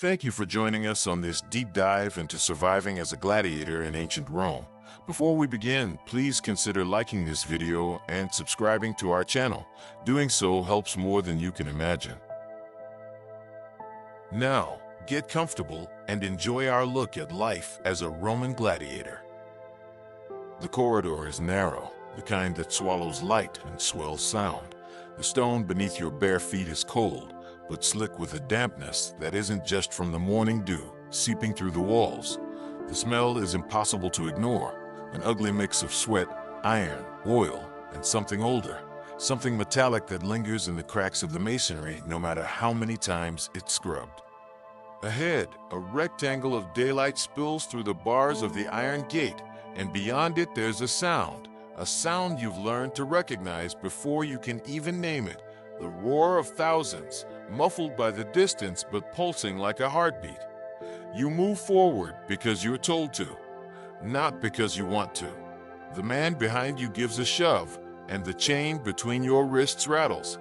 Thank you for joining us on this deep dive into surviving as a gladiator in ancient Rome. Before we begin, please consider liking this video and subscribing to our channel. Doing so helps more than you can imagine. Now, get comfortable and enjoy our look at life as a Roman gladiator. The corridor is narrow, the kind that swallows light and swells sound. The stone beneath your bare feet is cold, but slick with a dampness that isn't just from the morning dew seeping through the walls. The smell is impossible to ignore, an ugly mix of sweat, iron, oil, and something older, something metallic that lingers in the cracks of the masonry no matter how many times it's scrubbed. Ahead, a rectangle of daylight spills through the bars of the iron gate, and beyond it there's a sound you've learned to recognize before you can even name it. The roar of thousands, muffled by the distance but pulsing like a heartbeat. You move forward because you're told to, not because you want to. The man behind you gives a shove, and the chain between your wrists rattles.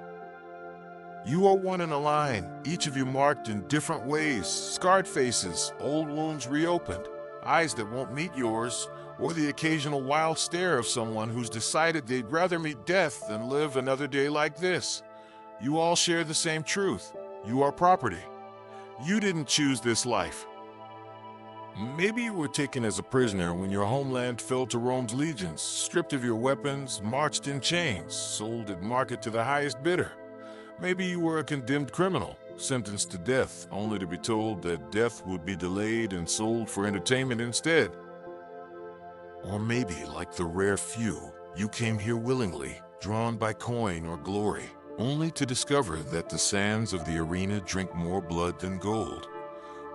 You are one in a line, each of you marked in different ways, scarred faces, old wounds reopened, eyes that won't meet yours, or the occasional wild stare of someone who's decided they'd rather meet death than live another day like this. You all share the same truth. You are property. You didn't choose this life. Maybe you were taken as a prisoner when your homeland fell to Rome's legions, stripped of your weapons, marched in chains, sold at market to the highest bidder. Maybe you were a condemned criminal, sentenced to death, only to be told that death would be delayed and sold for entertainment instead. Or maybe, like the rare few, you came here willingly, drawn by coin or glory, only to discover that the sands of the arena drink more blood than gold.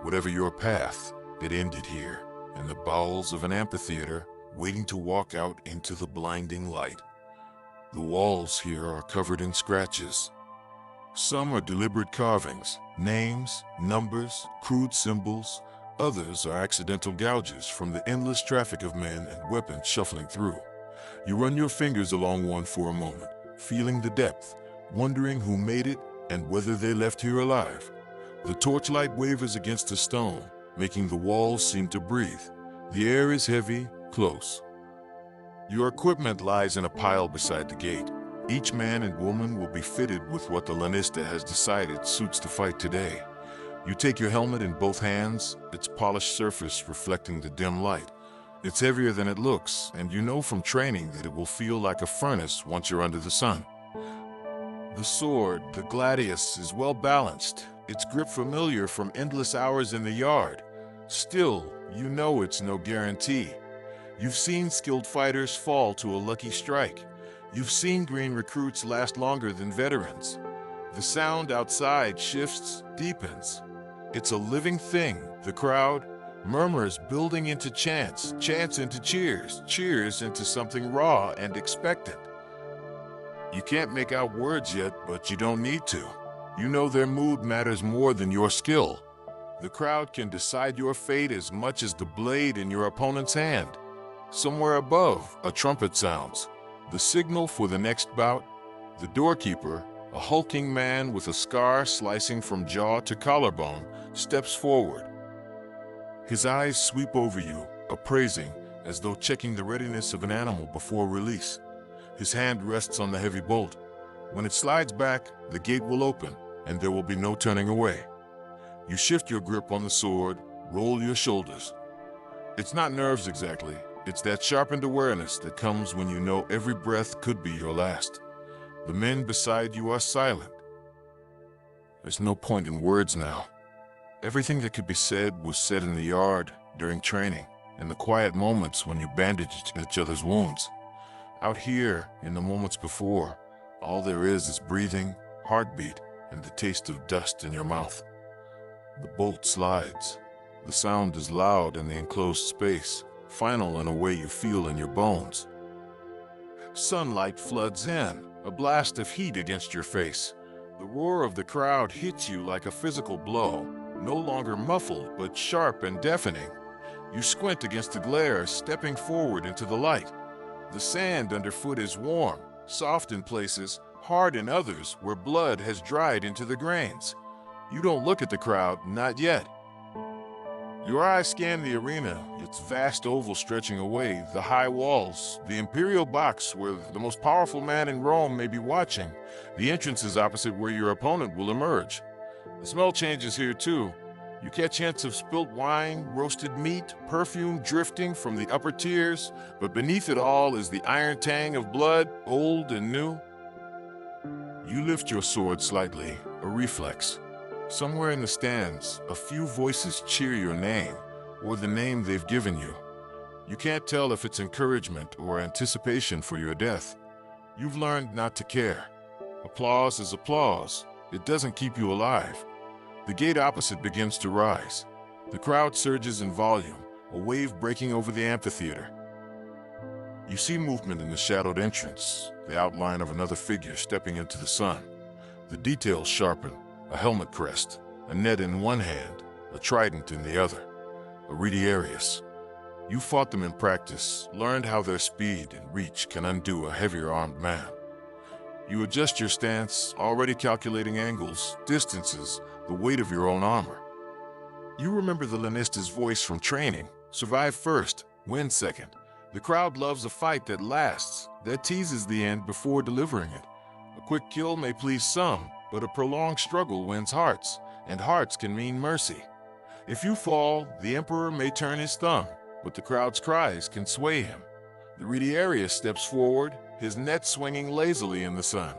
Whatever your path, it ended here, in the bowels of an amphitheater, waiting to walk out into the blinding light. The walls here are covered in scratches. Some are deliberate carvings, names, numbers, crude symbols. Others are accidental gouges from the endless traffic of men and weapons shuffling through. You run your fingers along one for a moment, feeling the depth, wondering who made it and whether they left here alive. The torchlight wavers against the stone, making the walls seem to breathe. The air is heavy, close. Your equipment lies in a pile beside the gate. Each man and woman will be fitted with what the lanista has decided suits the fight today. You take your helmet in both hands, its polished surface reflecting the dim light. It's heavier than it looks, and you know from training that it will feel like a furnace once you're under the sun. The sword, the gladius, is well balanced, its grip familiar from endless hours in the yard. Still, you know it's no guarantee. You've seen skilled fighters fall to a lucky strike. You've seen green recruits last longer than veterans. The sound outside shifts, deepens. It's a living thing, the crowd. Murmurs building into chants, chants into cheers, cheers into something raw and expectant. You can't make out words yet, but you don't need to. You know their mood matters more than your skill. The crowd can decide your fate as much as the blade in your opponent's hand. Somewhere above, a trumpet sounds. The signal for the next bout. The doorkeeper, a hulking man with a scar slicing from jaw to collarbone, steps forward. His eyes sweep over you, appraising, as though checking the readiness of an animal before release. His hand rests on the heavy bolt. When it slides back, the gate will open, and there will be no turning away. You shift your grip on the sword, roll your shoulders. It's not nerves exactly, it's that sharpened awareness that comes when you know every breath could be your last. The men beside you are silent. There's no point in words now. Everything that could be said was said in the yard, during training, in the quiet moments when you bandaged each other's wounds. Out here, in the moments before, all there is breathing, heartbeat, and the taste of dust in your mouth. The bolt slides. The sound is loud in the enclosed space, final in a way you feel in your bones. Sunlight floods in, a blast of heat against your face. The roar of the crowd hits you like a physical blow, no longer muffled but sharp and deafening. You squint against the glare, stepping forward into the light. The sand underfoot is warm, soft in places, hard in others where blood has dried into the grains. You don't look at the crowd, not yet. Your eyes scan the arena, its vast oval stretching away, the high walls, the imperial box where the most powerful man in Rome may be watching. The entrance is opposite where your opponent will emerge. The smell changes here too. You catch hints of spilt wine, roasted meat, perfume drifting from the upper tiers, but beneath it all is the iron tang of blood, old and new. You lift your sword slightly, a reflex. Somewhere in the stands, a few voices cheer your name, or the name they've given you. You can't tell if it's encouragement or anticipation for your death. You've learned not to care. Applause is applause. It doesn't keep you alive. The gate opposite begins to rise. The crowd surges in volume, a wave breaking over the amphitheater. You see movement in the shadowed entrance, the outline of another figure stepping into the sun. The details sharpen. A helmet crest, a net in one hand, a trident in the other. Retiarius. You fought them in practice, learned how their speed and reach can undo a heavier armed man. You adjust your stance, already calculating angles, distances, the weight of your own armor. You remember the Lanista's voice from training. Survive first, win second. The crowd loves a fight that lasts, that teases the end before delivering it. A quick kill may please some, but a prolonged struggle wins hearts, and hearts can mean mercy. If you fall, the Emperor may turn his thumb, but the crowd's cries can sway him. The Retiarius steps forward, his net swinging lazily in the sun.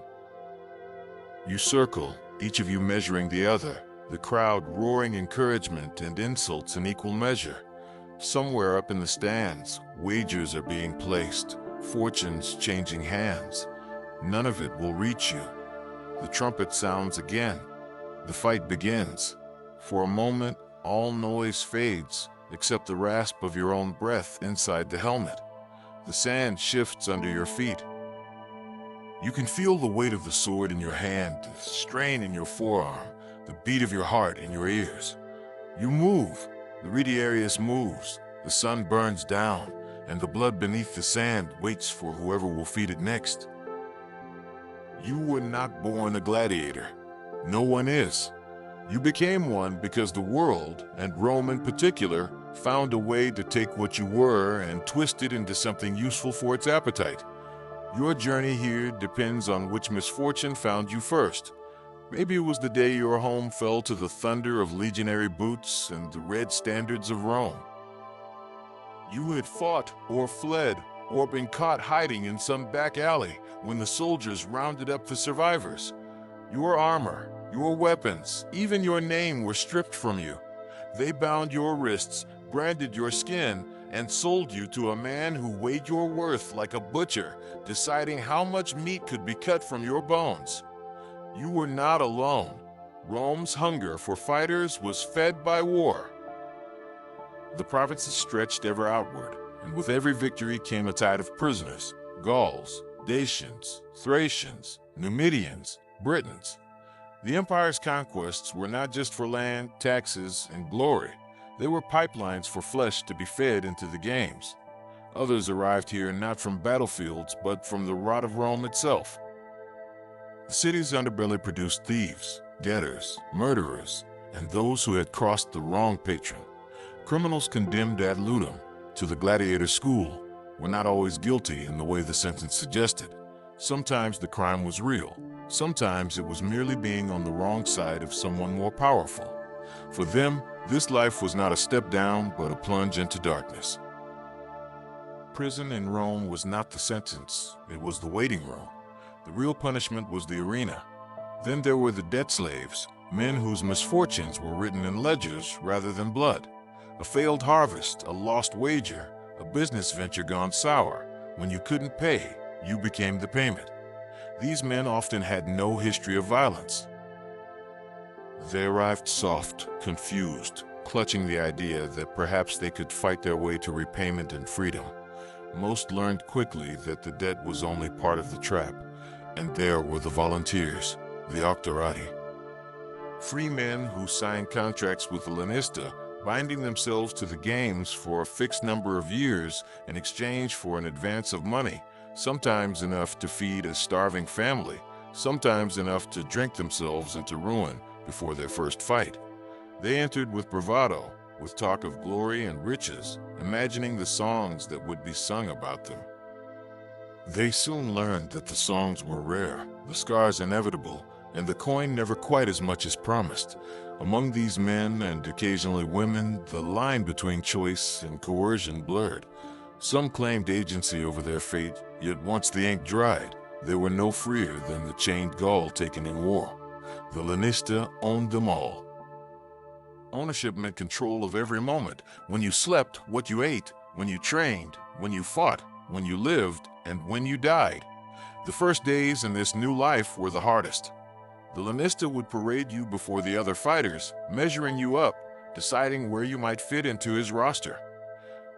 You circle, each of you measuring the other, the crowd roaring encouragement and insults in equal measure. Somewhere up in the stands, wagers are being placed, fortunes changing hands. None of it will reach you. The trumpet sounds again. The fight begins. For a moment, all noise fades, except the rasp of your own breath inside the helmet. The sand shifts under your feet. You can feel the weight of the sword in your hand, the strain in your forearm, the beat of your heart in your ears. You move. The Retiarius moves. The sun burns down, and the blood beneath the sand waits for whoever will feed it next. You were not born a gladiator. No one is. You became one because the world, and Rome in particular, found a way to take what you were and twist it into something useful for its appetite. Your journey here depends on which misfortune found you first. Maybe it was the day your home fell to the thunder of legionary boots and the red standards of Rome. You had fought or fled or been caught hiding in some back alley when the soldiers rounded up the survivors. Your armor, your weapons, even your name were stripped from you. They bound your wrists, branded your skin, and sold you to a man who weighed your worth like a butcher, deciding how much meat could be cut from your bones. You were not alone. Rome's hunger for fighters was fed by war. The provinces stretched ever outward, and with every victory came a tide of prisoners: Gauls, Dacians, Thracians, Numidians, Britons. The empire's conquests were not just for land, taxes, and glory. They were pipelines for flesh to be fed into the games. Others arrived here not from battlefields, but from the rot of Rome itself. The city's underbelly produced thieves, debtors, murderers, and those who had crossed the wrong patron. Criminals condemned ad ludum to the gladiator school were not always guilty in the way the sentence suggested. Sometimes the crime was real. Sometimes it was merely being on the wrong side of someone more powerful. For them, this life was not a step down, but a plunge into darkness. Prison in Rome was not the sentence, it was the waiting room. The real punishment was the arena. Then there were the debt slaves, men whose misfortunes were written in ledgers rather than blood. A failed harvest, a lost wager, a business venture gone sour. When you couldn't pay, you became the payment. These men often had no history of violence. They arrived soft, confused, clutching the idea that perhaps they could fight their way to repayment and freedom. Most learned quickly that the debt was only part of the trap, and there were the volunteers, the Octorati. Free men who signed contracts with the Lanista, binding themselves to the games for a fixed number of years in exchange for an advance of money, sometimes enough to feed a starving family, sometimes enough to drink themselves into ruin, before their first fight. They entered with bravado, with talk of glory and riches, imagining the songs that would be sung about them. They soon learned that the songs were rare, the scars inevitable, and the coin never quite as much as promised. Among these men, and occasionally women, the line between choice and coercion blurred. Some claimed agency over their fate, yet once the ink dried, they were no freer than the chained Gaul taken in war. The lanista owned them all. Ownership meant control of every moment. When you slept, what you ate, when you trained, when you fought, when you lived, and when you died. The first days in this new life were the hardest. The lanista would parade you before the other fighters, measuring you up, deciding where you might fit into his roster.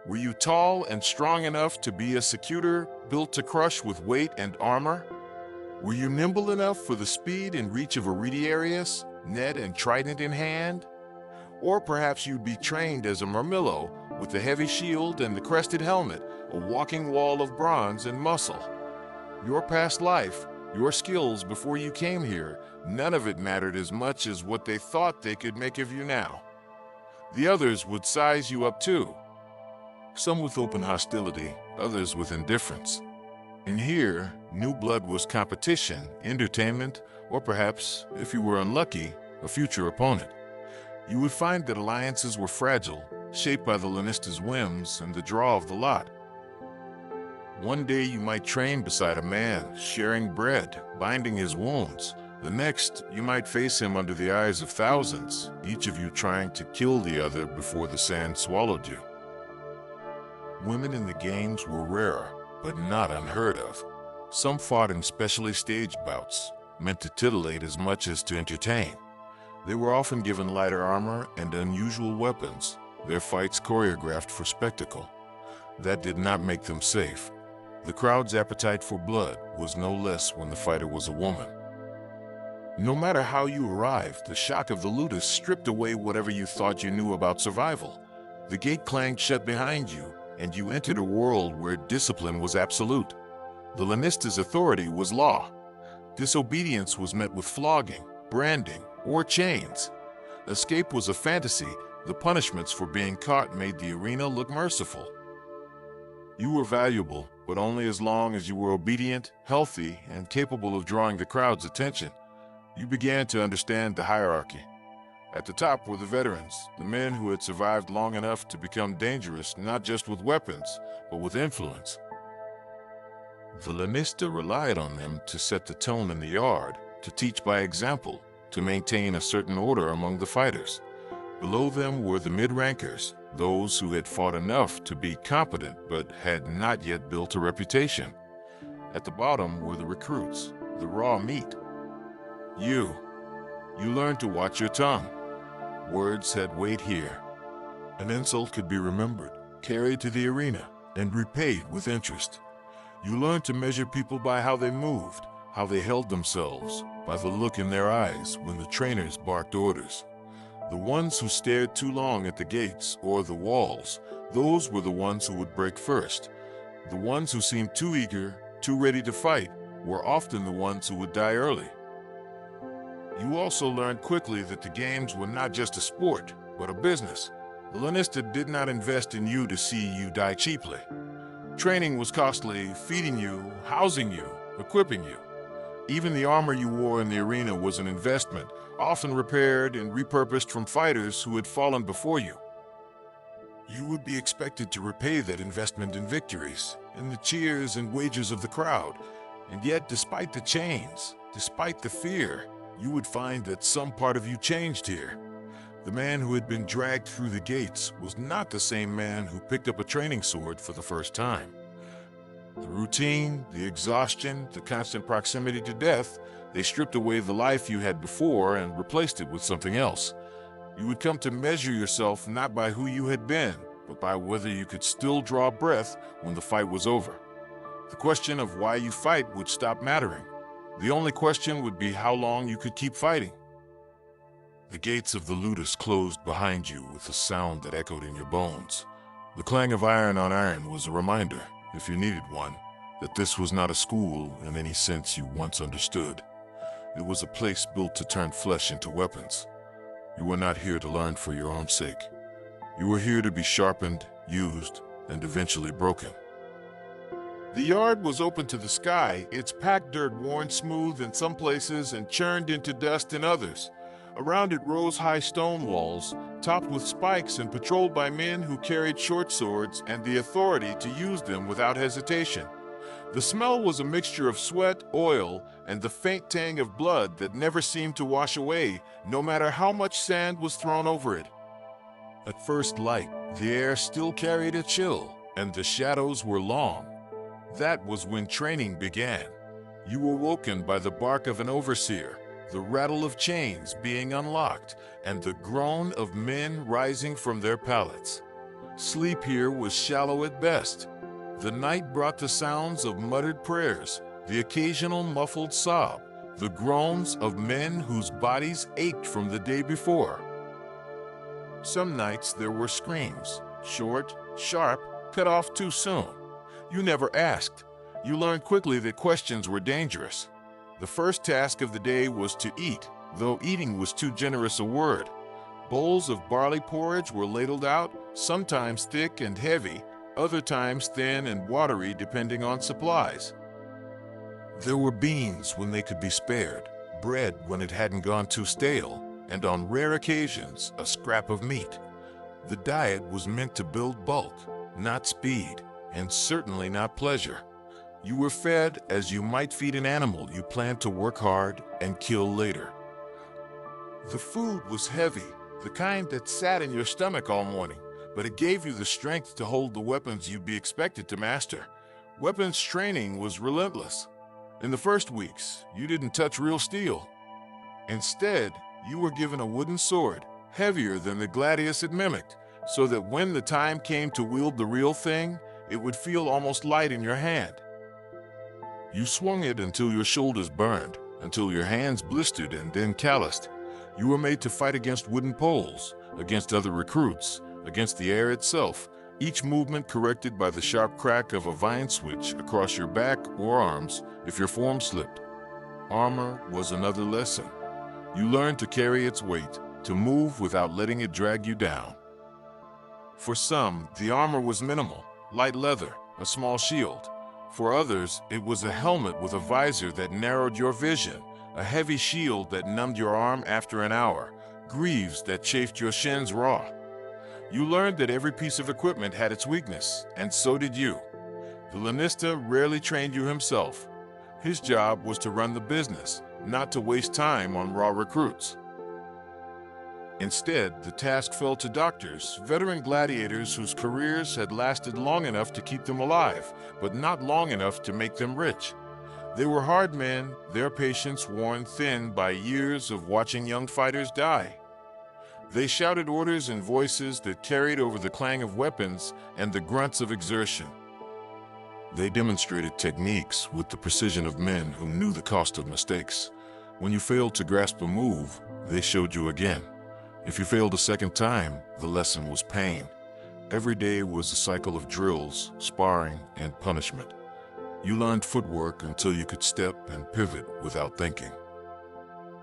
Were you tall and strong enough to be a secutor, built to crush with weight and armor? Were you nimble enough for the speed and reach of a retiarius, net and trident in hand? Or perhaps you'd be trained as a murmillo, with the heavy shield and the crested helmet, a walking wall of bronze and muscle. Your past life, your skills before you came here, none of it mattered as much as what they thought they could make of you now. The others would size you up too. Some with open hostility, others with indifference. And here, new blood was competition, entertainment, or perhaps, if you were unlucky, a future opponent. You would find that alliances were fragile, shaped by the lanista's whims and the draw of the lot. One day you might train beside a man, sharing bread, binding his wounds. The next, you might face him under the eyes of thousands, each of you trying to kill the other before the sand swallowed you. Women in the games were rarer, but not unheard of. Some fought in specially staged bouts, meant to titillate as much as to entertain. They were often given lighter armor and unusual weapons, their fights choreographed for spectacle. That did not make them safe. The crowd's appetite for blood was no less when the fighter was a woman. No matter how you arrived, the shock of the Ludus stripped away whatever you thought you knew about survival. The gate clanged shut behind you, and you entered a world where discipline was absolute. The lanista's authority was law. Disobedience was met with flogging, branding, or chains. Escape was a fantasy. The punishments for being caught made the arena look merciful. You were valuable, but only as long as you were obedient, healthy, and capable of drawing the crowd's attention. You began to understand the hierarchy. At the top were the veterans, the men who had survived long enough to become dangerous not just with weapons, but with influence. The lanista relied on them to set the tone in the yard, to teach by example, to maintain a certain order among the fighters. Below them were the mid-rankers, those who had fought enough to be competent but had not yet built a reputation. At the bottom were the recruits, the raw meat. You learned to watch your tongue. Words had weight here. An insult could be remembered, carried to the arena, and repaid with interest. You learned to measure people by how they moved, how they held themselves, by the look in their eyes when the trainers barked orders. The ones who stared too long at the gates or the walls, those were the ones who would break first. The ones who seemed too eager, too ready to fight, were often the ones who would die early. You also learned quickly that the games were not just a sport, but a business. The lanista did not invest in you to see you die cheaply. Training was costly, feeding you, housing you, equipping you. Even the armor you wore in the arena was an investment, often repaired and repurposed from fighters who had fallen before you. You would be expected to repay that investment in victories, in the cheers and wagers of the crowd. And yet, despite the chains, despite the fear, you would find that some part of you changed here. The man who had been dragged through the gates was not the same man who picked up a training sword for the first time. The routine, the exhaustion, the constant proximity to death, they stripped away the life you had before and replaced it with something else. You would come to measure yourself not by who you had been, but by whether you could still draw breath when the fight was over. The question of why you fight would stop mattering. The only question would be how long you could keep fighting. The gates of the Ludus closed behind you with a sound that echoed in your bones. The clang of iron on iron was a reminder, if you needed one, that this was not a school in any sense you once understood. It was a place built to turn flesh into weapons. You were not here to learn for your own sake. You were here to be sharpened, used, and eventually broken. The yard was open to the sky, its packed dirt worn smooth in some places and churned into dust in others. Around it rose high stone walls, topped with spikes and patrolled by men who carried short swords and the authority to use them without hesitation. The smell was a mixture of sweat, oil, and the faint tang of blood that never seemed to wash away, no matter how much sand was thrown over it. At first light, the air still carried a chill, and the shadows were long. That was when training began. You were woken by the bark of an overseer, the rattle of chains being unlocked, and the groan of men rising from their pallets. Sleep here was shallow at best. The night brought the sounds of muttered prayers, the occasional muffled sob, the groans of men whose bodies ached from the day before. Some nights there were screams, short, sharp, cut off too soon. You never asked. You learned quickly that questions were dangerous. The first task of the day was to eat, though eating was too generous a word. Bowls of barley porridge were ladled out, sometimes thick and heavy, other times thin and watery depending on supplies. There were beans when they could be spared, bread when it hadn't gone too stale, and on rare occasions, a scrap of meat. The diet was meant to build bulk, not speed, and certainly not pleasure. You were fed as you might feed an animal you planned to work hard and kill later. The food was heavy, the kind that sat in your stomach all morning, but it gave you the strength to hold the weapons you'd be expected to master. Weapons training was relentless. In the first weeks, you didn't touch real steel. Instead, you were given a wooden sword, heavier than the Gladius it mimicked, so that when the time came to wield the real thing, it would feel almost light in your hand. You swung it until your shoulders burned, until your hands blistered and then calloused. You were made to fight against wooden poles, against other recruits, against the air itself, each movement corrected by the sharp crack of a vine switch across your back or arms if your form slipped. Armor was another lesson. You learned to carry its weight, to move without letting it drag you down. For some, the armor was minimal, light leather, a small shield. For others, it was a helmet with a visor that narrowed your vision, a heavy shield that numbed your arm after an hour, greaves that chafed your shins raw. You learned that every piece of equipment had its weakness, and so did you. The lanista rarely trained you himself. His job was to run the business, not to waste time on raw recruits. Instead, the task fell to doctors, veteran gladiators whose careers had lasted long enough to keep them alive, but not long enough to make them rich. They were hard men, their patience worn thin by years of watching young fighters die. They shouted orders in voices that carried over the clang of weapons and the grunts of exertion. They demonstrated techniques with the precision of men who knew the cost of mistakes. When you failed to grasp a move, they showed you again. If you failed a second time, the lesson was pain. Every day was a cycle of drills, sparring, and punishment. You learned footwork until you could step and pivot without thinking.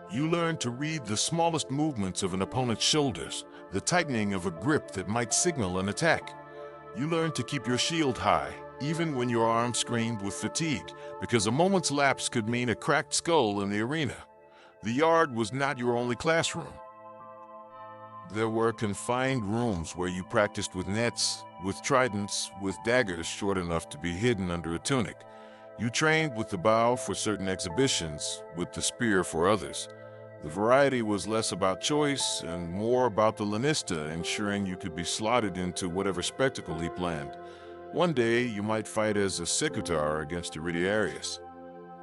You learned to read the smallest movements of an opponent's shoulders, the tightening of a grip that might signal an attack. You learned to keep your shield high, even when your arm screamed with fatigue, because a moment's lapse could mean a cracked skull in the arena. The yard was not your only classroom. There were confined rooms where you practiced with nets, with tridents, with daggers short enough to be hidden under a tunic. You trained with the bow for certain exhibitions, with the spear for others. The variety was less about choice and more about the lanista ensuring you could be slotted into whatever spectacle he planned. One day, you might fight as a secutor against Iridiarius.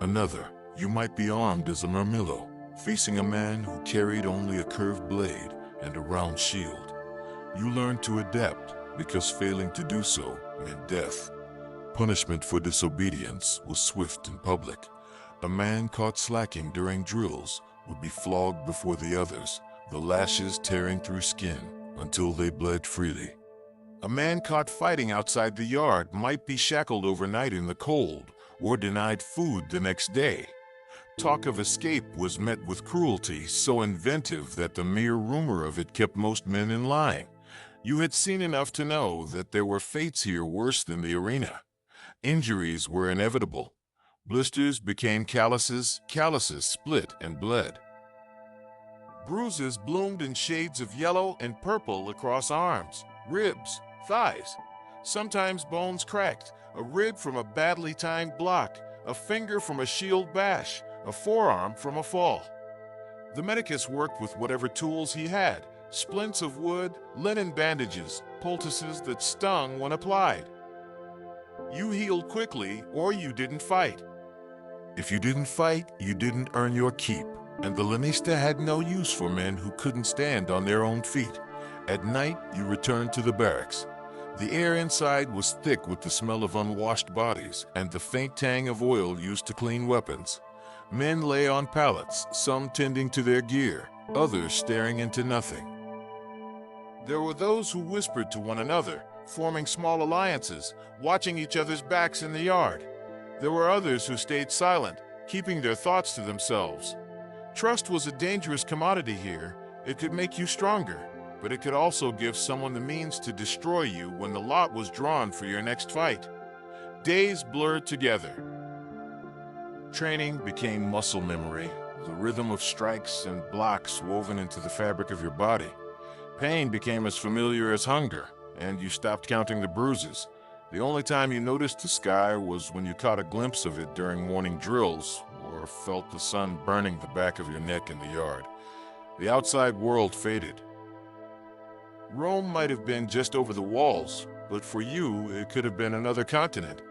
Another, you might be armed as a murmillo, facing a man who carried only a curved blade and a round shield. You learned to adapt because failing to do so meant death. Punishment for disobedience was swift and public. A man caught slacking during drills would be flogged before the others, the lashes tearing through skin until they bled freely. A man caught fighting outside the yard might be shackled overnight in the cold or denied food the next day. Talk of escape was met with cruelty so inventive that the mere rumor of it kept most men in line. You had seen enough to know that there were fates here worse than the arena. Injuries were inevitable. Blisters became calluses, calluses split and bled. Bruises bloomed in shades of yellow and purple across arms, ribs, thighs. Sometimes bones cracked, a rib from a badly timed block, a finger from a shield bash, a forearm from a fall. The medicus worked with whatever tools he had, splints of wood, linen bandages, poultices that stung when applied. You healed quickly or you didn't fight. If you didn't fight, you didn't earn your keep, and the lanista had no use for men who couldn't stand on their own feet. At night, you returned to the barracks. The air inside was thick with the smell of unwashed bodies and the faint tang of oil used to clean weapons. Men lay on pallets, some tending to their gear, others staring into nothing. There were those who whispered to one another, forming small alliances, watching each other's backs in the yard. There were others who stayed silent, keeping their thoughts to themselves. Trust was a dangerous commodity here. It could make you stronger, but it could also give someone the means to destroy you when the lot was drawn for your next fight. Days blurred together. Training became muscle memory, the rhythm of strikes and blocks woven into the fabric of your body. Pain became as familiar as hunger, and you stopped counting the bruises. The only time you noticed the sky was when you caught a glimpse of it during morning drills or felt the sun burning the back of your neck in the yard. The outside world faded. Rome might have been just over the walls, but for you, it could have been another continent.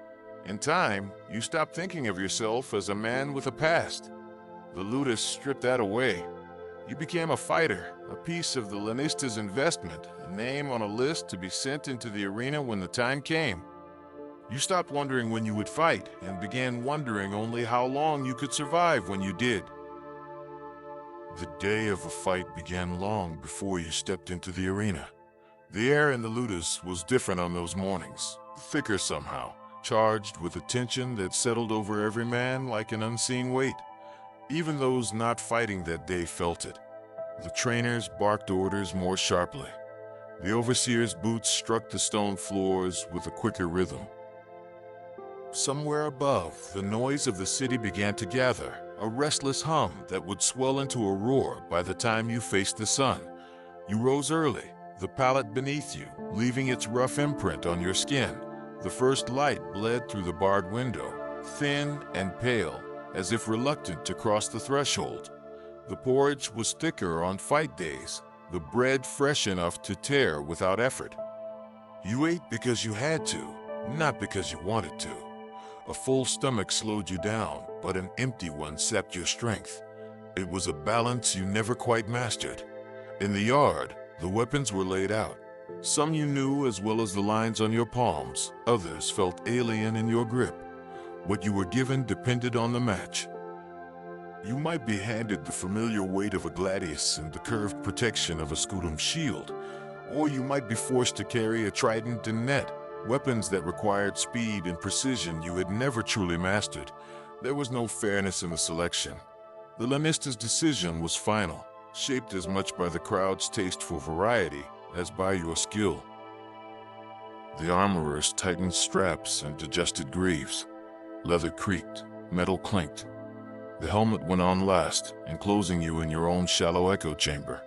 In time, you stopped thinking of yourself as a man with a past. The Ludus stripped that away. You became a fighter, a piece of the lanista's investment, a name on a list to be sent into the arena when the time came. You stopped wondering when you would fight and began wondering only how long you could survive when you did. The day of a fight began long before you stepped into the arena. The air in the Ludus was different on those mornings, thicker somehow, charged with a tension that settled over every man like an unseen weight. Even those not fighting that day felt it. The trainers barked orders more sharply. The overseer's boots struck the stone floors with a quicker rhythm. Somewhere above, the noise of the city began to gather, a restless hum that would swell into a roar by the time you faced the sun. You rose early, the pallet beneath you, leaving its rough imprint on your skin. The first light bled through the barred window, thin and pale, as if reluctant to cross the threshold. The porridge was thicker on fight days, the bread fresh enough to tear without effort. You ate because you had to, not because you wanted to. A full stomach slowed you down, but an empty one sapped your strength. It was a balance you never quite mastered. In the yard, the weapons were laid out. Some you knew as well as the lines on your palms, others felt alien in your grip. What you were given depended on the match. You might be handed the familiar weight of a gladius and the curved protection of a scutum shield, or you might be forced to carry a trident and net, weapons that required speed and precision you had never truly mastered. There was no fairness in the selection. The lanista's decision was final, shaped as much by the crowd's taste for variety as by your skill. The armorers tightened straps and adjusted greaves. Leather creaked, metal clinked. The helmet went on last, enclosing you in your own shallow echo chamber.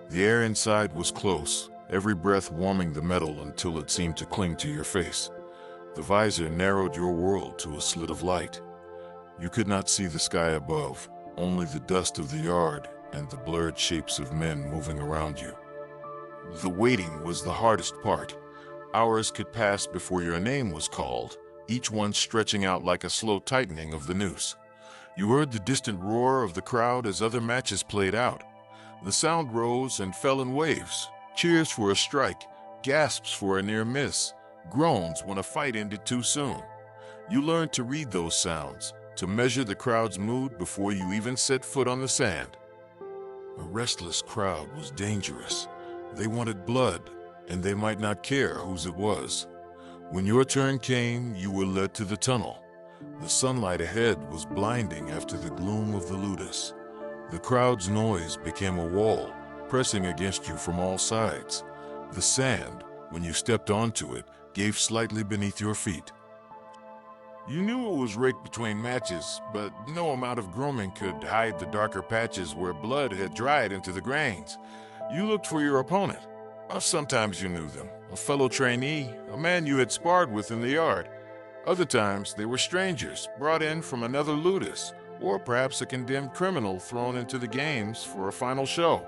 The air inside was close, every breath warming the metal until it seemed to cling to your face. The visor narrowed your world to a slit of light. You could not see the sky above, only the dust of the yard and the blurred shapes of men moving around you. The waiting was the hardest part. Hours could pass before your name was called, each one stretching out like a slow tightening of the noose. You heard the distant roar of the crowd as other matches played out. The sound rose and fell in waves, cheers for a strike, gasps for a near miss, groans when a fight ended too soon. You learned to read those sounds, to measure the crowd's mood before you even set foot on the sand. A restless crowd was dangerous. They wanted blood, and they might not care whose it was. When your turn came, you were led to the tunnel. The sunlight ahead was blinding after the gloom of the Ludus. The crowd's noise became a wall, pressing against you from all sides. The sand, when you stepped onto it, gave slightly beneath your feet. You knew it was raked between matches, but no amount of grooming could hide the darker patches where blood had dried into the grains. You looked for your opponent. Sometimes you knew them, a fellow trainee, a man you had sparred with in the yard. Other times they were strangers, brought in from another Ludus, or perhaps a condemned criminal thrown into the games for a final show.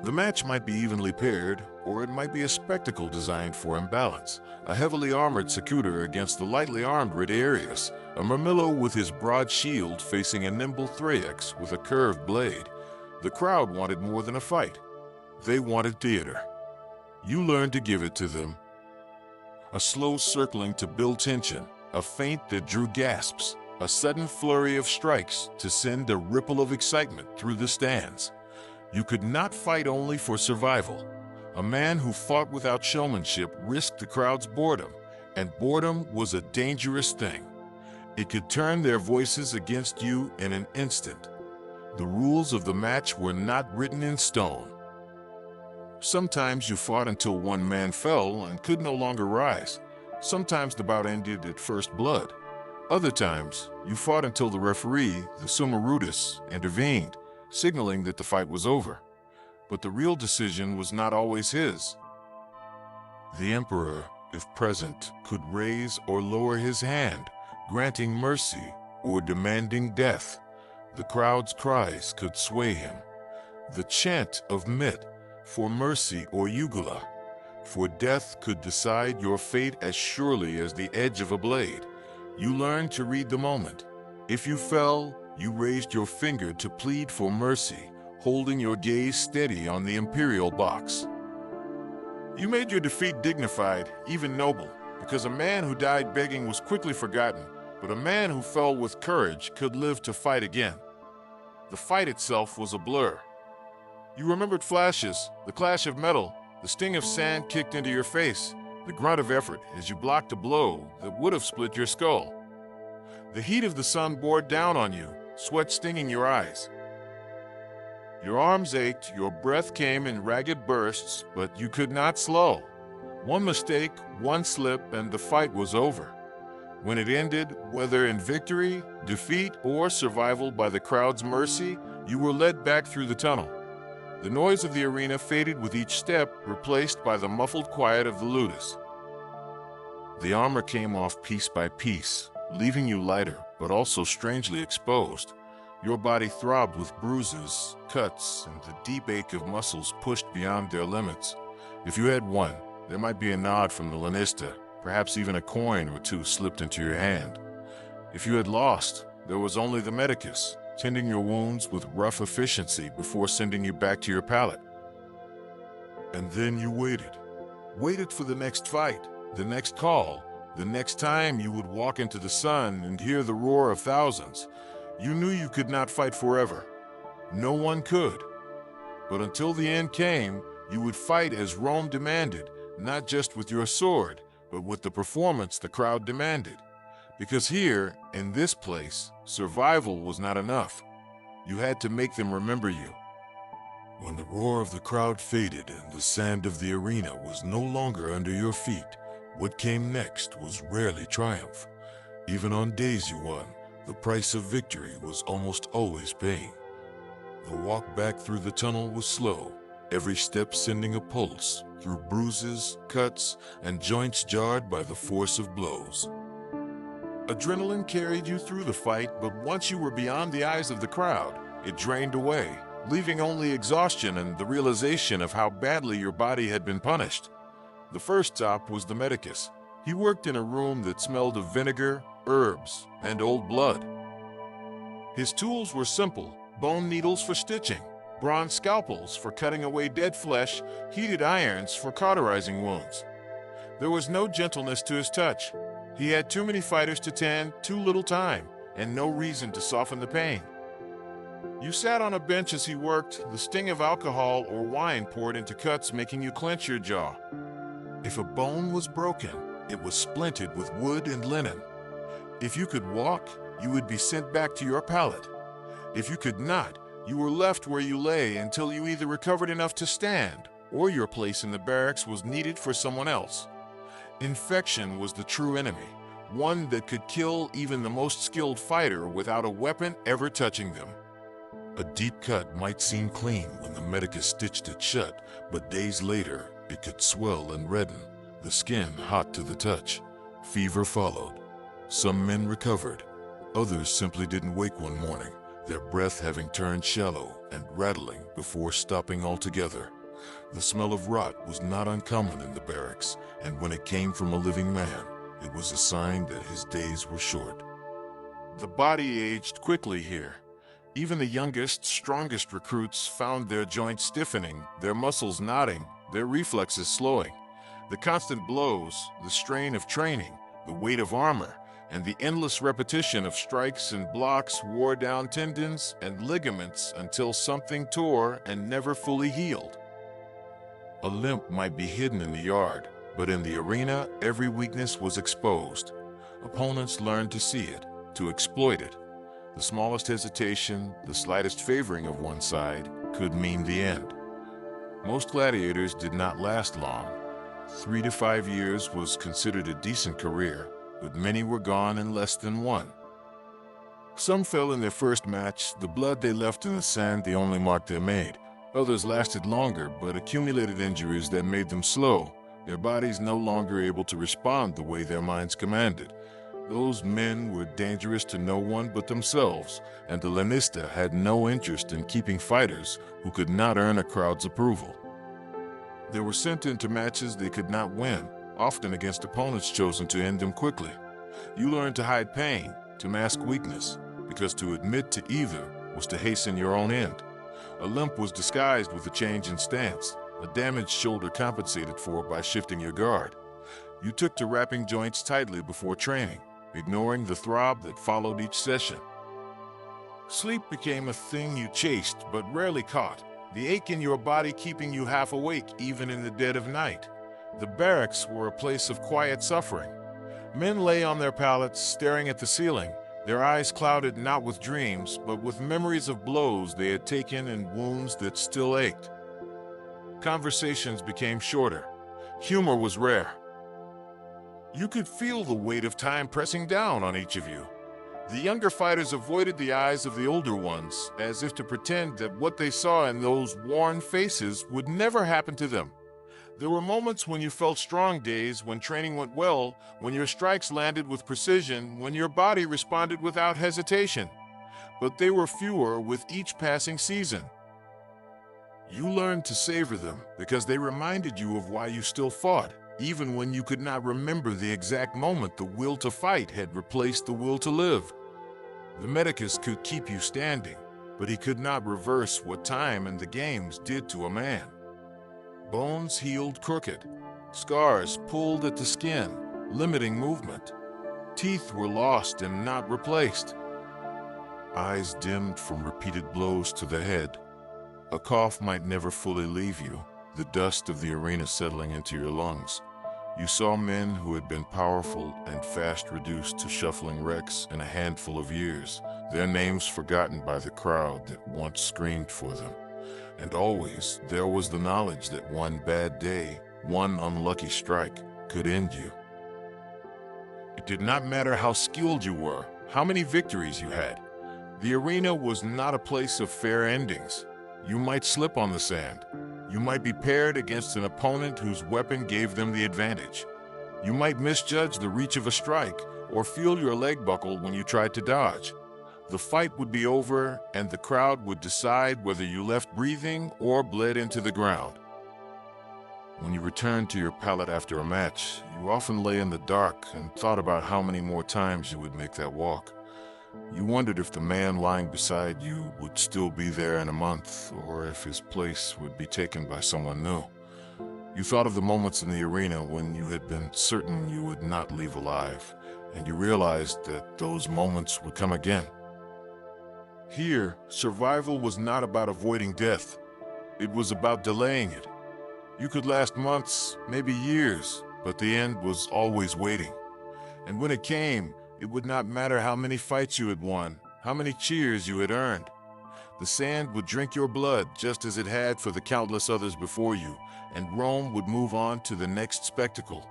The match might be evenly paired, or it might be a spectacle designed for imbalance. A heavily armored Secutor against the lightly armed Radarius, a Murmillo with his broad shield facing a nimble Thraex with a curved blade. The crowd wanted more than a fight. They wanted theater. You learned to give it to them. A slow circling to build tension, a feint that drew gasps, a sudden flurry of strikes to send a ripple of excitement through the stands. You could not fight only for survival. A man who fought without showmanship risked the crowd's boredom, and boredom was a dangerous thing. It could turn their voices against you in an instant. The rules of the match were not written in stone. Sometimes you fought until one man fell and could no longer rise. Sometimes the bout ended at first blood. Other times, you fought until the referee, the Summa Ludus, intervened, signaling that the fight was over. But the real decision was not always his. The Emperor, if present, could raise or lower his hand, granting mercy or demanding death. The crowd's cries could sway him. The chant of Mit, for mercy or Ugula, for death could decide your fate as surely as the edge of a blade. You learned to read the moment. If you fell, you raised your finger to plead for mercy, holding your gaze steady on the imperial box. You made your defeat dignified, even noble, because a man who died begging was quickly forgotten, but a man who fell with courage could live to fight again. The fight itself was a blur. You remembered flashes, the clash of metal, the sting of sand kicked into your face, the grunt of effort as you blocked a blow that would have split your skull. The heat of the sun bore down on you, sweat stinging your eyes. Your arms ached, your breath came in ragged bursts, but you could not slow. One mistake, one slip, and the fight was over. When it ended, whether in victory, defeat, or survival by the crowd's mercy, you were led back through the tunnel. The noise of the arena faded with each step, replaced by the muffled quiet of the Ludus. The armor came off piece by piece, leaving you lighter, but also strangely exposed. Your body throbbed with bruises, cuts, and the deep ache of muscles pushed beyond their limits. If you had won, there might be a nod from the Lanista, perhaps even a coin or two slipped into your hand. If you had lost, there was only the medicus, tending your wounds with rough efficiency before sending you back to your pallet. And then you waited for the next fight, the next call, the next time you would walk into the sun and hear the roar of thousands. You knew you could not fight forever. No one could. But until the end came, you would fight as Rome demanded, not just with your sword, but with the performance the crowd demanded. Because here, in this place, survival was not enough. You had to make them remember you. When the roar of the crowd faded and the sand of the arena was no longer under your feet, what came next was rarely triumph. Even on days you won, the price of victory was almost always pain. The walk back through the tunnel was slow, every step sending a pulse through bruises, cuts, and joints jarred by the force of blows. Adrenaline carried you through the fight, but once you were beyond the eyes of the crowd, it drained away, leaving only exhaustion and the realization of how badly your body had been punished. The first stop was the medicus. He worked in a room that smelled of vinegar, herbs, and old blood. His tools were simple: bone needles for stitching, bronze scalpels for cutting away dead flesh, heated irons for cauterizing wounds. There was no gentleness to his touch. He had too many fighters to tend, too little time, and no reason to soften the pain. You sat on a bench as he worked, the sting of alcohol or wine poured into cuts, making you clench your jaw. If a bone was broken, it was splintered with wood and linen. If you could walk, you would be sent back to your pallet. If you could not, you were left where you lay until you either recovered enough to stand, or your place in the barracks was needed for someone else. Infection was the true enemy, one that could kill even the most skilled fighter without a weapon ever touching them. A deep cut might seem clean when the medicus stitched it shut, but days later it could swell and redden, the skin hot to the touch. Fever followed. Some men recovered. Others simply didn't wake one morning, their breath having turned shallow and rattling before stopping altogether. The smell of rot was not uncommon in the barracks, and when it came from a living man, it was a sign that his days were short. The body aged quickly here. Even the youngest, strongest recruits found their joints stiffening, their muscles knotting, their reflexes slowing. The constant blows, the strain of training, the weight of armor, and the endless repetition of strikes and blocks wore down tendons and ligaments until something tore and never fully healed. A limp might be hidden in the yard, but in the arena, every weakness was exposed. Opponents learned to see it, to exploit it. The smallest hesitation, the slightest favoring of one side, could mean the end. Most gladiators did not last long. 3 to 5 years was considered a decent career, but many were gone in less than one. Some fell in their first match, the blood they left in the sand the only mark they made. Others lasted longer, but accumulated injuries that made them slow, their bodies no longer able to respond the way their minds commanded. Those men were dangerous to no one but themselves, and the lanista had no interest in keeping fighters who could not earn a crowd's approval. They were sent into matches they could not win, often against opponents chosen to end them quickly. You learned to hide pain, to mask weakness, because to admit to either was to hasten your own end. A limp was disguised with a change in stance, a damaged shoulder compensated for by shifting your guard. You took to wrapping joints tightly before training, ignoring the throb that followed each session. Sleep became a thing you chased but rarely caught, the ache in your body keeping you half awake even in the dead of night. The barracks were a place of quiet suffering. Men lay on their pallets, staring at the ceiling, their eyes clouded not with dreams, but with memories of blows they had taken and wounds that still ached. Conversations became shorter. Humor was rare. You could feel the weight of time pressing down on each of you. The younger fighters avoided the eyes of the older ones, as if to pretend that what they saw in those worn faces would never happen to them. There were moments when you felt strong, days when training went well, when your strikes landed with precision, when your body responded without hesitation. But they were fewer with each passing season. You learned to savor them because they reminded you of why you still fought, even when you could not remember the exact moment the will to fight had replaced the will to live. The medicus could keep you standing, but he could not reverse what time and the games did to a man. Bones healed crooked, scars pulled at the skin, limiting movement. Teeth were lost and not replaced. Eyes dimmed from repeated blows to the head. A cough might never fully leave you, the dust of the arena settling into your lungs. You saw men who had been powerful and fast reduced to shuffling wrecks in a handful of years, their names forgotten by the crowd that once screamed for them. And always there was the knowledge that one bad day, one unlucky strike, could end you. It did not matter how skilled you were, how many victories you had. The arena was not a place of fair endings. You might slip on the sand. You might be paired against an opponent whose weapon gave them the advantage. You might misjudge the reach of a strike or feel your leg buckle when you tried to dodge. The fight would be over, and the crowd would decide whether you left breathing or bled into the ground. When you returned to your pallet after a match, you often lay in the dark and thought about how many more times you would make that walk. You wondered if the man lying beside you would still be there in a month, or if his place would be taken by someone new. You thought of the moments in the arena when you had been certain you would not leave alive, and you realized that those moments would come again. Here, survival was not about avoiding death. It was about delaying it. You could last months, maybe years, but the end was always waiting. And when it came, It would not matter how many fights you had won, how many cheers you had earned. The sand would drink your blood just as it had for the countless others before you, and Rome would move on to the next spectacle.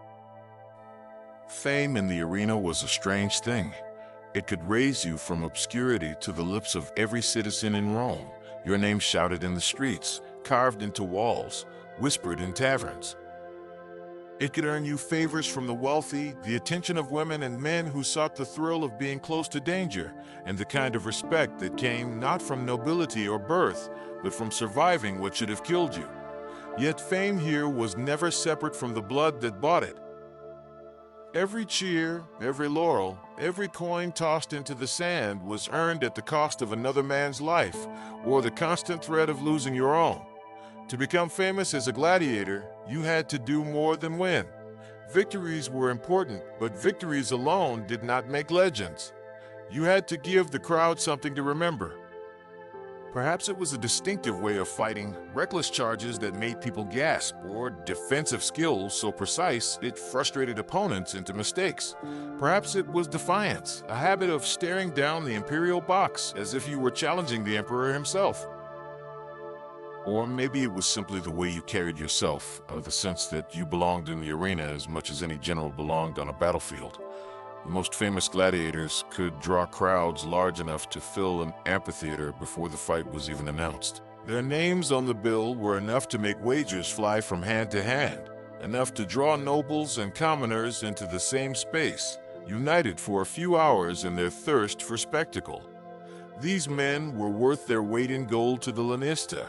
Fame in the arena was a strange thing. It could raise you from obscurity to the lips of every citizen in Rome, your name shouted in the streets, carved into walls, whispered in taverns. It could earn you favors from the wealthy, the attention of women and men who sought the thrill of being close to danger, and the kind of respect that came not from nobility or birth, but from surviving what should have killed you. Yet fame here was never separate from the blood that bought it. Every cheer, every laurel, every coin tossed into the sand was earned at the cost of another man's life, or the constant threat of losing your own. To become famous as a gladiator, you had to do more than win. Victories were important, but victories alone did not make legends. You had to give the crowd something to remember. Perhaps it was a distinctive way of fighting, reckless charges that made people gasp, or defensive skills so precise it frustrated opponents into mistakes. Perhaps it was defiance, a habit of staring down the imperial box as if you were challenging the emperor himself. Or maybe it was simply the way you carried yourself, the sense that you belonged in the arena as much as any general belonged on a battlefield. The most famous gladiators could draw crowds large enough to fill an amphitheater before the fight was even announced. Their names on the bill were enough to make wagers fly from hand to hand, enough to draw nobles and commoners into the same space, united for a few hours in their thirst for spectacle. These men were worth their weight in gold to the lanista.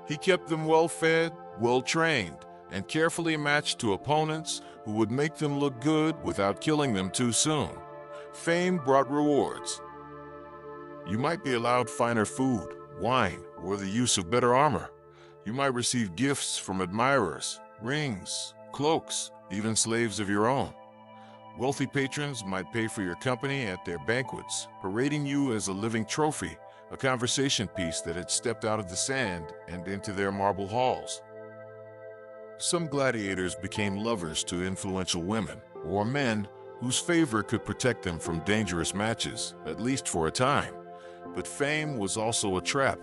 He kept them well-fed, well-trained, and carefully matched to opponents who would make them look good without killing them too soon. Fame brought rewards. You might be allowed finer food, wine, or the use of better armor. You might receive gifts from admirers, rings, cloaks, even slaves of your own. Wealthy patrons might pay for your company at their banquets, parading you as a living trophy, a conversation piece that had stepped out of the sand and into their marble halls. Some gladiators became lovers to influential women, or men whose favor could protect them from dangerous matches, at least for a time. But fame was also a trap.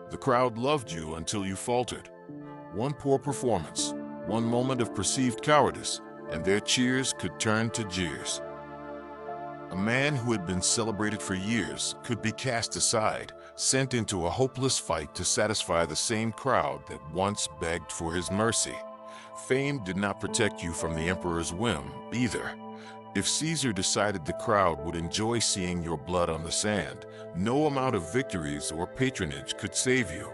The crowd loved you until you faltered. One poor performance, one moment of perceived cowardice, and their cheers could turn to jeers. A man who had been celebrated for years could be cast aside, sent into a hopeless fight to satisfy the same crowd that once begged for his mercy. Fame did not protect you from the emperor's whim, either. If Caesar decided the crowd would enjoy seeing your blood on the sand, no amount of victories or patronage could save you.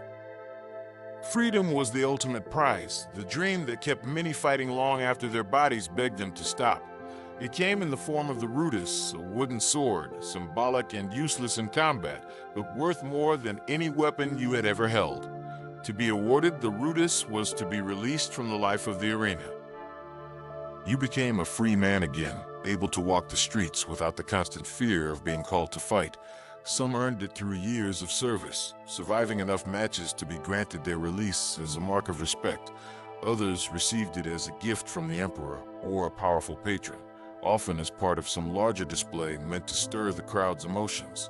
Freedom was the ultimate prize, the dream that kept many fighting long after their bodies begged them to stop. It came in the form of the Ludus, a wooden sword, symbolic and useless in combat, but worth more than any weapon you had ever held. To be awarded the Ludus was to be released from the life of the arena. You became a free man again, able to walk the streets without the constant fear of being called to fight. Some earned it through years of service, surviving enough matches to be granted their release as a mark of respect. Others received it as a gift from the emperor or a powerful patron, often as part of some larger display meant to stir the crowd's emotions.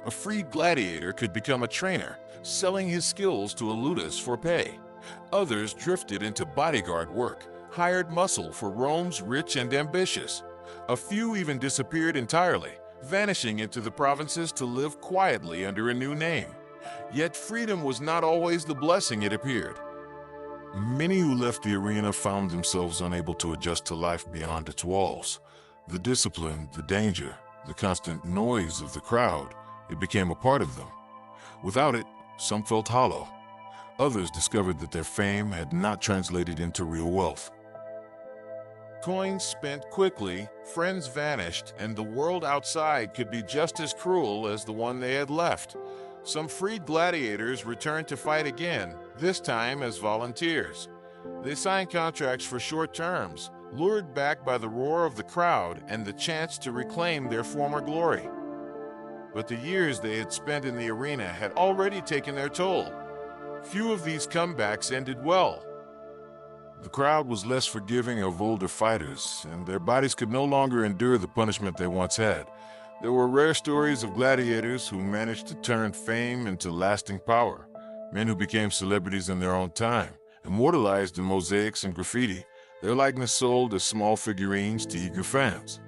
A freed gladiator could become a trainer, selling his skills to a Ludus for pay. Others drifted into bodyguard work, hired muscle for Rome's rich and ambitious. A few even disappeared entirely, vanishing into the provinces to live quietly under a new name. Yet freedom was not always the blessing it appeared. Many who left the arena found themselves unable to adjust to life beyond its walls. The discipline, the danger, the constant noise of the crowd, it became a part of them. Without it, some felt hollow. Others discovered that their fame had not translated into real wealth. Coins spent quickly, friends vanished, and the world outside could be just as cruel as the one they had left. Some freed gladiators returned to fight again, this time as volunteers. They signed contracts for short terms, lured back by the roar of the crowd and the chance to reclaim their former glory. But the years they had spent in the arena had already taken their toll. Few of these comebacks ended well. The crowd was less forgiving of older fighters, and their bodies could no longer endure the punishment they once had. There were rare stories of gladiators who managed to turn fame into lasting power, men who became celebrities in their own time, immortalized in mosaics and graffiti, their likeness sold as small figurines to eager fans.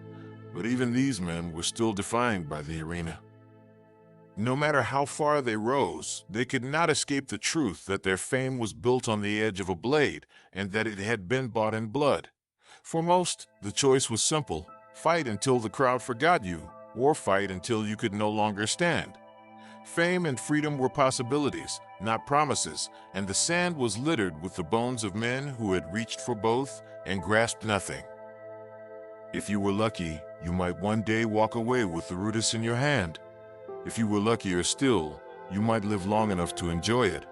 But even these men were still defined by the arena. No matter how far they rose, they could not escape the truth that their fame was built on the edge of a blade and that it had been bought in blood. For most, the choice was simple: fight until the crowd forgot you, or fight until you could no longer stand. Fame and freedom were possibilities, not promises, and the sand was littered with the bones of men who had reached for both and grasped nothing. If you were lucky, you might one day walk away with the Ludus in your hand. If you were luckier still, you might live long enough to enjoy it.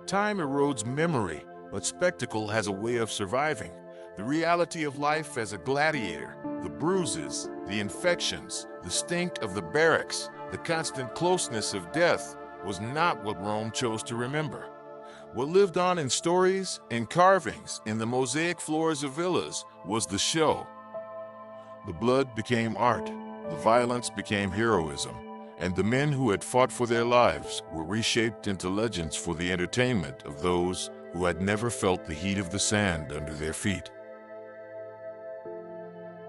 Time erodes memory, but spectacle has a way of surviving. The reality of life as a gladiator, the bruises, the infections, the stink of the barracks, the constant closeness of death, was not what Rome chose to remember. What lived on in stories, in carvings, in the mosaic floors of villas, was the show. The blood became art. The violence became heroism, and the men who had fought for their lives were reshaped into legends for the entertainment of those who had never felt the heat of the sand under their feet.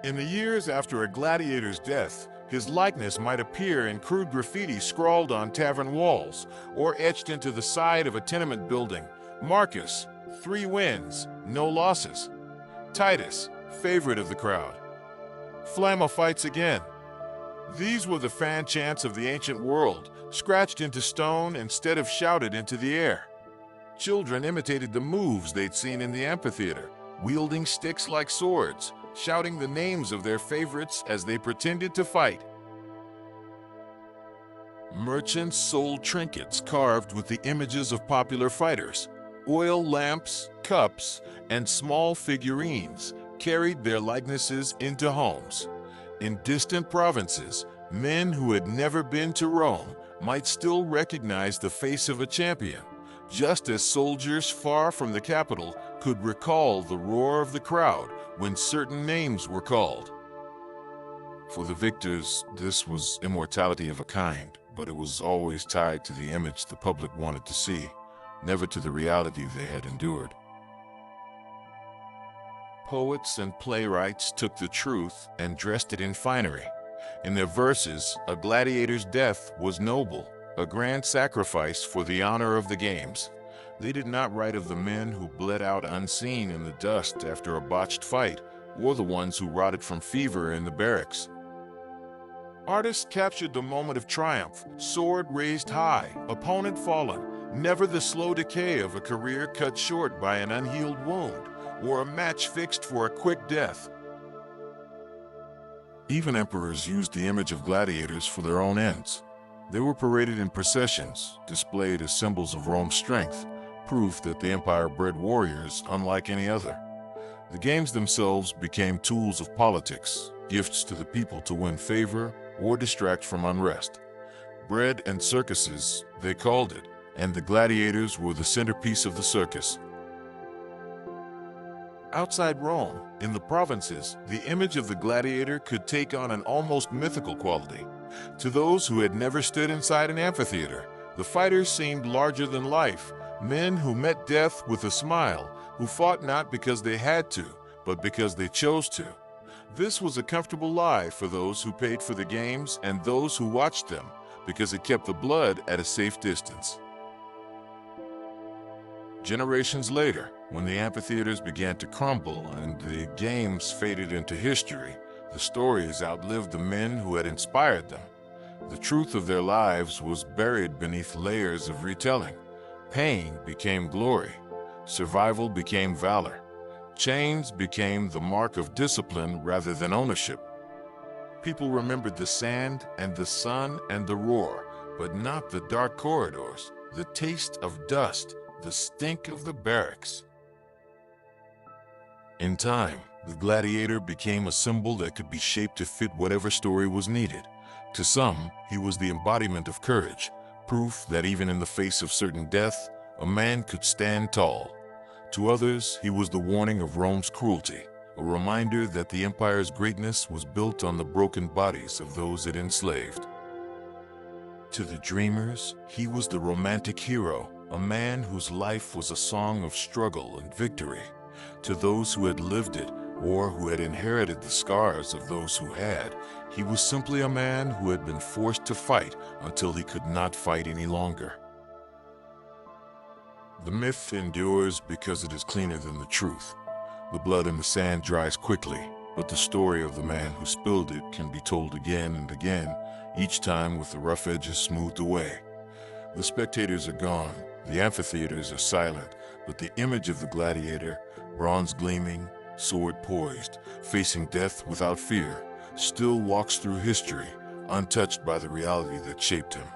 In the years after a gladiator's death, his likeness might appear in crude graffiti scrawled on tavern walls or etched into the side of a tenement building. Marcus, 3 wins, no losses. Titus, favorite of the crowd. Flamma fights again. These were the fan chants of the ancient world, scratched into stone instead of shouted into the air. Children imitated the moves they'd seen in the amphitheater, wielding sticks like swords, shouting the names of their favorites as they pretended to fight. Merchants sold trinkets carved with the images of popular fighters. Oil lamps, cups, and small figurines carried their likenesses into homes. In distant provinces, men who had never been to Rome might still recognize the face of a champion, just as soldiers far from the capital could recall the roar of the crowd when certain names were called. For the victors, this was immortality of a kind, but it was always tied to the image the public wanted to see, never to the reality they had endured. Poets and playwrights took the truth and dressed it in finery. In their verses, a gladiator's death was noble, a grand sacrifice for the honor of the games. They did not write of the men who bled out unseen in the dust after a botched fight, or the ones who rotted from fever in the barracks. Artists captured the moment of triumph, sword raised high, opponent fallen, never the slow decay of a career cut short by an unhealed wound, or a match fixed for a quick death. Even emperors used the image of gladiators for their own ends. They were paraded in processions, displayed as symbols of Rome's strength, proof that the empire bred warriors unlike any other. The games themselves became tools of politics, gifts to the people to win favor or distract from unrest. Bread and circuses, they called it, and the gladiators were the centerpiece of the circus. Outside Rome, in the provinces, the image of the gladiator could take on an almost mythical quality. To those who had never stood inside an amphitheater, the fighters seemed larger than life, men who met death with a smile, who fought not because they had to, but because they chose to. This was a comfortable lie for those who paid for the games and those who watched them, because it kept the blood at a safe distance. Generations later, when the amphitheaters began to crumble and the games faded into history, the stories outlived the men who had inspired them. The truth of their lives was buried beneath layers of retelling. Pain became glory. Survival became valor. Chains became the mark of discipline rather than ownership. People remembered the sand and the sun and the roar, but not the dark corridors, the taste of dust, the stink of the barracks. In time, the gladiator became a symbol that could be shaped to fit whatever story was needed. To some, he was the embodiment of courage, proof that even in the face of certain death, a man could stand tall. To others, he was the warning of Rome's cruelty, a reminder that the empire's greatness was built on the broken bodies of those it enslaved. To the dreamers, he was the romantic hero, a man whose life was a song of struggle and victory. To those who had lived it, or who had inherited the scars of those who had, he was simply a man who had been forced to fight until he could not fight any longer. The myth endures because it is cleaner than the truth. The blood in the sand dries quickly, but the story of the man who spilled it can be told again and again, each time with the rough edges smoothed away. The spectators are gone, the amphitheaters are silent, but the image of the gladiator, bronze gleaming, sword poised, facing death without fear, still walks through history, untouched by the reality that shaped him.